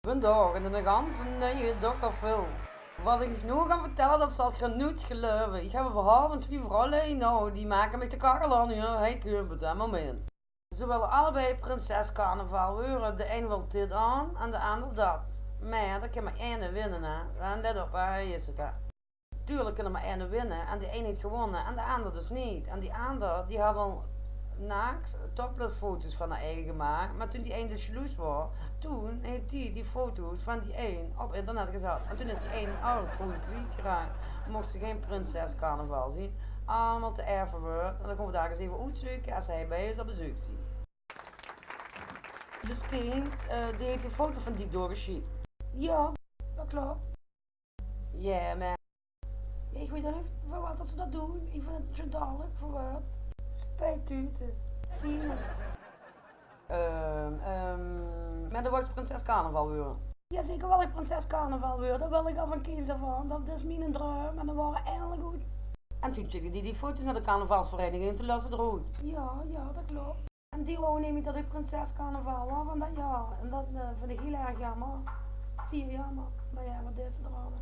Vandaag in een ganse nieuwe Dr. Phil. Wat ik nog ga vertellen, dat zal je nooit geloven. Ik heb een verhaal van twee vrouwen, nou, die maken met de kachel aan, ja, hij kunt het helemaal mee. Ze willen allebei prinses carnaval worden. De een wil dit aan en de ander dat. Maar dat kan maar één winnen, hè. En let op, hè, Jessica. Tuurlijk kunnen maar één winnen en die een heeft gewonnen en de ander dus niet. En die ander, die had al naakt topless-foto's van haar eigen gemaakt. Maar toen die een dus jaloers was, toen heeft die foto's van die een op internet gezet. En toen is die een gewoon kwijt geraakt. Mocht ze geen prinses carnaval zien. Allemaal te erven wordt. En dan gaan we daar eens even uitzoeken als hij bij is op bezoek ziet. Dus kind, die heeft een foto van die doorgeschiet. Ja, dat klopt. Ja, yeah, man. Ja, ik weet niet voor wat dat ze dat doen. Ik vind het schandalig, voor wat. Spijtuten. Zie je. Maar dan wordt prinses carnaval weer. Ja, zeker wil ik prinses carnaval weer. Dat wil ik al van kinds af aan. Dat is mijn droom. En dat waren eindelijk goed. En toen checkte die foto's naar de carnavalsvereniging en toen las ze eruit. Ja, dat klopt. En die wou niet dat ik prinses carnaval was, want dat ja. En dat vind ik heel erg jammer. Zie je, jammer. Maar ja, wat is er dan?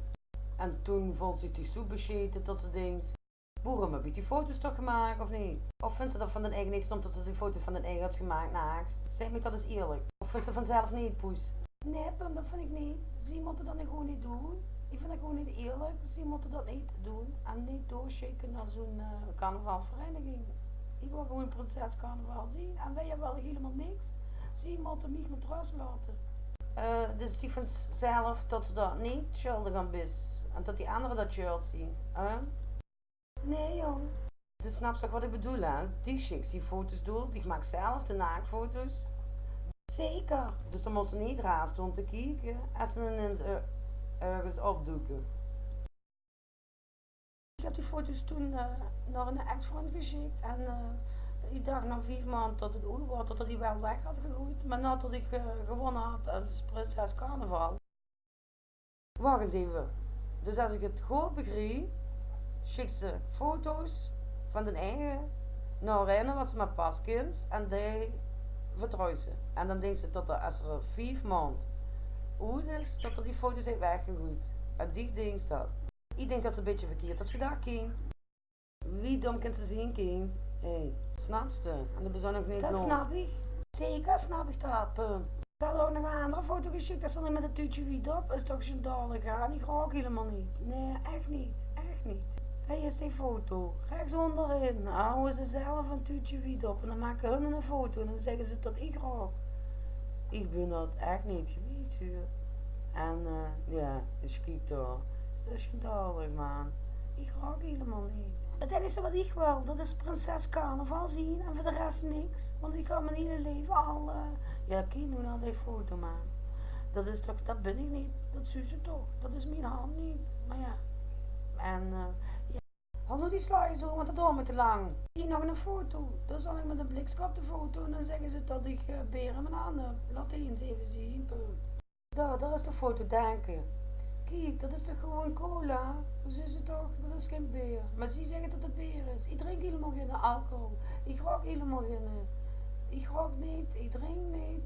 En toen voelt zich die zo bescheten dat ze denkt, boeren, heb je die foto's toch gemaakt of niet? Of vindt ze dat van de eigen niet stom dat ze die foto van de eigen hebt gemaakt naakt? Zeg me dat is eerlijk. Of vindt ze vanzelf niet, poes? Nee, Pum, dat vind ik niet. Ze moeten dat gewoon niet doen. Ik vind dat gewoon niet eerlijk. Ze moeten dat niet doen. En niet doorschikken naar zo'n carnavalvereniging. Ik wil gewoon prinses carnaval zien. En wij hebben wel helemaal niks. Ze moeten mij met rust laten. Dus die vindt zelf dat ze dat niet schuldig aan is. En dat die anderen dat shirt zien. Nee, jong. Dus snap je wat ik bedoel, hè? Die schikt die foto's door. Die maakt zelf de naaktfoto's. Zeker. Dus dan moet ze niet raasten om te kijken. Als ze ineens ergens opdoeken. Ik heb die foto's toen naar een ex-vriend geschikt. En ik dacht na 4 maanden dat het over was, dat hij wel weg had gegooid. Maar nadat ik gewonnen had als prinses carnaval. Wacht eens even. Dus als ik het goed begreep, schikt ze foto's van de eigen naar rennen wat ze met paskind en die vertrouwt ze. En dan denkt ze dat er, als er 5 maanden oud is, dat er die foto's heeft weggegooid. En die denkt dat. Ik denk dat ze een beetje verkeerd dat je daar kind. Wie dom kan ze zien, kind? Hé, snap je? En dat is nog niet dat nog. Snap ik. Zeker snap ik dat, punt. Ik had ook nog een andere foto geschikt, dat stond met een tuutje wiet op. Dat is toch schandalig, hè? Die ga ik helemaal niet. Nee, echt niet. Echt niet. Hier is die foto. Rechts onderin. Houden ze zelf een tuutje wiet op. En dan maken hun een foto. En dan zeggen ze dat ik raak. Ik ben dat echt niet geweest, hoor. En ja, dus kijk daar. Dat is schandalig, man. Ik raak helemaal niet. Het enige wat ik wil, dat is prinses carnaval zien. En voor de rest niks. Want ik kan mijn hele leven al... ja, kijk nu naar die foto, man. Dat is toch, dat ben ik niet. Dat zie ze toch. Dat is mijn hand niet. Maar ja. En ja. Hou nou die sluier zo, want dat door me te lang. Hier nog een foto. Dan zal ik met een blikskop de foto en dan zeggen ze dat ik beren in mijn handen heb. Laat die eens even zien. Daar is de foto, denken. Kijk, dat is toch gewoon cola? Dat is het toch? Dat is geen beer. Maar ze zeggen dat het beer is. Ik drink helemaal geen alcohol. Ik rook helemaal geen... Ik rook niet, ik drink niet.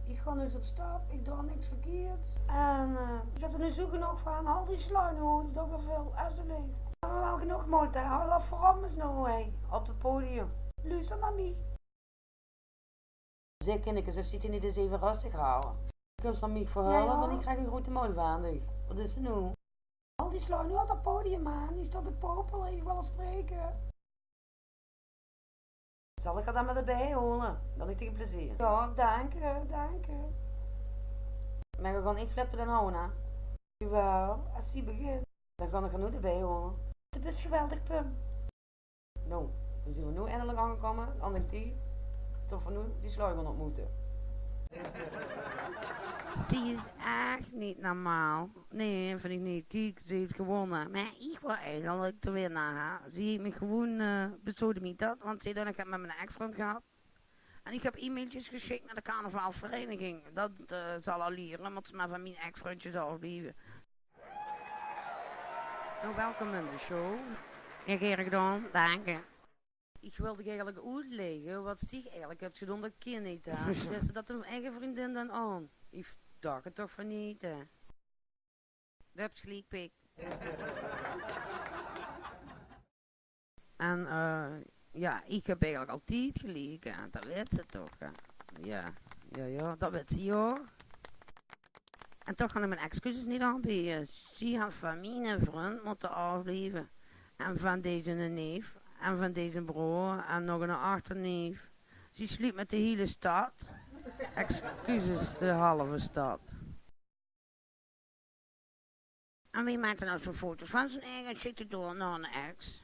Ik ga dus op stap, ik doe niks verkeerd. En ik heb er nu zo genoeg van. Al die sluien hoor, dat is veel. Alsjeblieft. We hebben wel genoeg moeite. Hou af voorop eens nou, hé. Op het podium. Luister naar mij. Zeg kinderen, ze zitten niet eens even rustig houden. Ik heb naar mij verhalen, ja. Want ik krijg een grote mond vandaag. Wat is er nu? Al die sluien nu op het podium, man. Die staat te popelen, ik wil spreken. Zal ik er dan met erbij holen? Dat ik tegen plezier. Ja, dank u. Maar we gaan niet flippen en houden, hè? Jawel, als hij begint, dan gaan we er nu erbij holen. Dat is geweldig, Pum. Nou, dan zijn we nu eindelijk aangekomen aan de tijd tot we nu die sluier gaan ontmoeten. Zie is echt niet normaal. Nee, vind ik niet. Kijk, ze heeft gewonnen. Maar ik wil eigenlijk te winnen. Hè. Ze heeft me gewoon besodemieterd, want ze dan ik heb met mijn ex-vriend gehad. En ik heb e-mailtjes geschikt naar de carnavalvereniging. Dat zal al leren, want ze maar van mijn ex-vriendjes afblijven. Nou, welkom in de show. Ja, Gerrit dan, dank je. Ik wilde eigenlijk uitleggen wat Stieg eigenlijk heeft gedaan dat kind niet had. Dus dat een eigen vriendin dan aan. dacht het toch van niet, hè? Dat heb je gelijk, Pik. En ja, ik heb eigenlijk altijd gelijk, hè. Dat weet ze toch, hè. Ja, dat weet ze hoor. En toch kan ik mijn excuses niet aanbieden. Ze had van mijn vriend moeten afblijven. En van deze neef. En van deze broer. En nog een achterneef. Ze sliep met de hele stad. Excuses, de halve stad. En wie maakt er nou zo'n foto's van zijn eigen shit door naar een ex?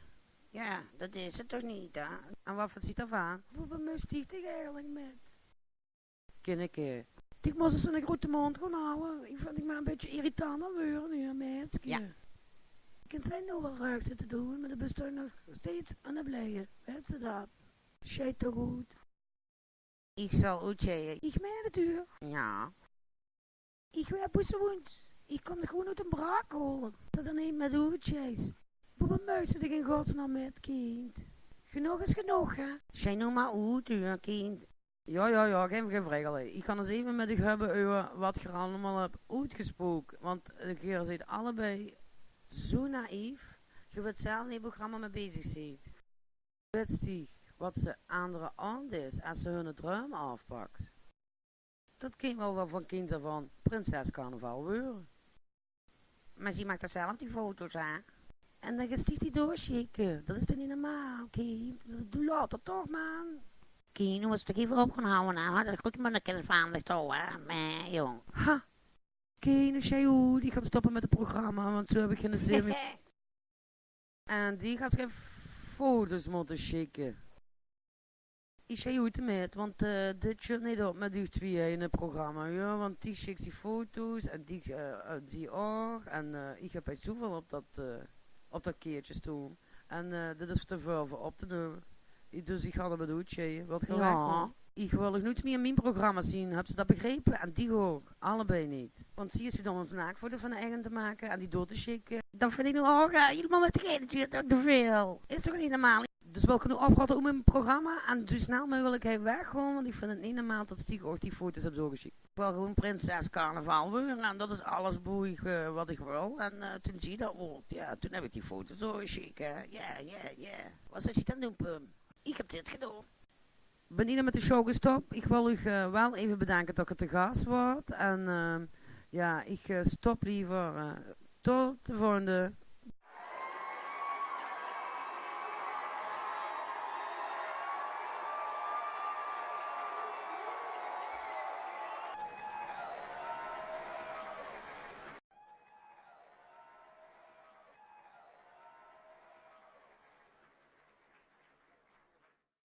Ja, dat is het toch niet, hè? En wat ziet ervan? Hoe bemust ik zich eigenlijk met? Kinneke. Ik moest eens een grote mond gaan houden. Ik vind ik maar een beetje irritant aan worden nu, meisje. Ja. Ik kan zij nog wel ruig zitten doen, maar dan ben je nog steeds aan het blijven. Weet ze dat? Schijt toch goed? Ik zal uitzeggen. Ik meen het u. Ja. Ik weet boezewoens. Ik kom er gewoon uit een braak holen. Dat er niet met oertjes. Hoe bemuist ik in godsnaam met, kind? Genoeg is genoeg, hè? Zij noem maar uit, u, kind. Ja, geen regel. Ik kan eens even met u hebben over wat je allemaal hebt uitgesproken. Want je zit allebei zo naïef. Je weet zelf niet het programma mee bezig zit. Weet je wat ze andere aan is als ze hun droom afpakt? Dat kan wel van kinderen van prinses carnaval worden. Maar ze maakt er zelf die foto's aan. En dan gaat die doorschikken. Dat is toch niet normaal, kind? Dat doe later toch, man? Kien, moet je even op gaan houden nou. Dat is goed, maar dan kan het vaandelig zo, hè. Nee, jong. Ha. Kien, die gaat stoppen met het programma, want zo heb ik geen zin meer. En die gaat geen foto's moeten schikken. Ik zei hoe te met, want dit zit niet op met die twee in het programma, ja. Want die schikt die foto's en die ook. En ik heb echt zoveel op dat keertje staan. En dit is te veel voor op te doen. Dus ik ga er met uitzien. Wat ga ja. Ik wil nog nooit meer in mijn programma zien. Heb ze dat begrepen? En die ook. Allebei niet. Want zie je ze dan een naakfoto van de eigen te maken en die door te schikken. Dat vind ik nu ook helemaal met degene natuurlijk ook te veel. Is toch niet normaal? Dus wil ik nu opratten om mijn programma en zo snel mogelijk hij weg gewoon. Want ik vind het niet normaal dat Stieg ook die foto's heb doorgeschikt. Ik wil gewoon prinses carnaval worden en dat is alles boeig wat ik wil. En toen zie je dat wordt. Ja, toen heb ik die foto's doorgeschikt. Ja. Wat zou je dan doen, Pum? Ik heb dit gedaan. Ik ben hier met de show gestopt. Ik wil u wel even bedanken dat ik te gast word. En ja, ik stop liever tot de volgende.